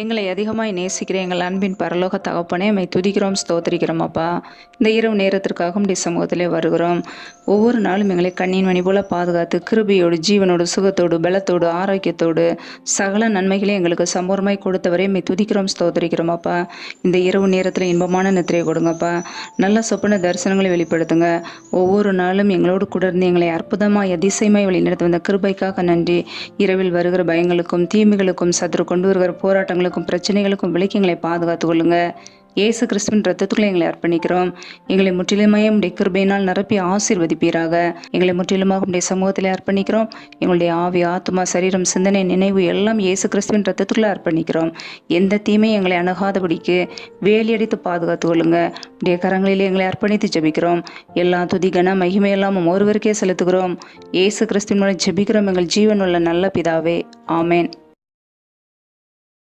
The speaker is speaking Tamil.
எங்களை அதிகமாய் நேசிக்கிற எங்கள் அன்பின் பரலோக தகப்பனே, உம்மை துதிக்கிறோம், ஸ்தோத்திரிக்கிறோம் அப்பா. இந்த இரவு நேரத்திற்காக உம்முடைய சமூகத்திலே வருகிறோம். ஒவ்வொரு நாளும் எங்களை கண்ணின் மணி போல பாதுகாத்து கிருபையோடு, ஜீவனோடு, சுகத்தோடு, பலத்தோடு, ஆரோக்கியத்தோடு சகல நன்மைகளையும் எங்களுக்கு சம்பூர்ணமாய் கொடுத்தவரை உம்மை துதிக்கிறோம், ஸ்தோத்திரிக்கிறோம் அப்பா. இந்த இரவு நேரத்தில் இன்பமான நித்திரை கொடுங்கப்பா. நல்ல சொப்பன தரிசனங்களை வெளிப்படுத்துங்க. ஒவ்வொரு நாளும் எங்களோடு கூட இருந்து எங்களை அற்புதமாய் அதிசயமாய் வழிநடத்த வந்த கிருபைக்காக நன்றி. இரவில் வருகிற பயங்களுக்கும் தீமைகளுக்கும் சத்துரு கொண்டு வருகிற போராட்டங்களுக்கும் பிரச்சனைகளுக்கும் விலக்கி எங்களை பாதுகாத்துக் கொள்ளுங்க. இயேசு கிறிஸ்துவின் ரத்தத்துக்குள்ளே எங்களை அர்ப்பணிக்கிறோம். எங்களை முற்றிலுமாய் உம்முடைய கிருபையினால் நிரப்பி ஆசீர்வதிப்பீராக. எங்களை முற்றிலுமாக உம்முடைய சமூகத்திலே அர்ப்பணிக்கிறோம். எங்களுடைய ஆவி, ஆத்மா, சரீரம், சிந்தனை, நினைவு எல்லாம் இயேசு கிறிஸ்துவின் ரத்தத்துக்குள்ளே அர்ப்பணிக்கிறோம். எந்த தீமையும் எங்களை அணுகாதபடிக்கு வேலியடித்து பாதுகாத்துக் கொள்ளுங்க. உடைய கரங்களிலே எங்களை அர்ப்பணித்து ஜெபிக்கிறோம். எல்லா துதி, கன, மகிமையெல்லாம் ஒருவருக்கே செலுத்துகிறோம். இயேசு கிறிஸ்துவின் மூலம் ஜெபிக்கிறோம் எங்கள் ஜீவனுள்ள நல்ல பிதாவே. ஆமேன்.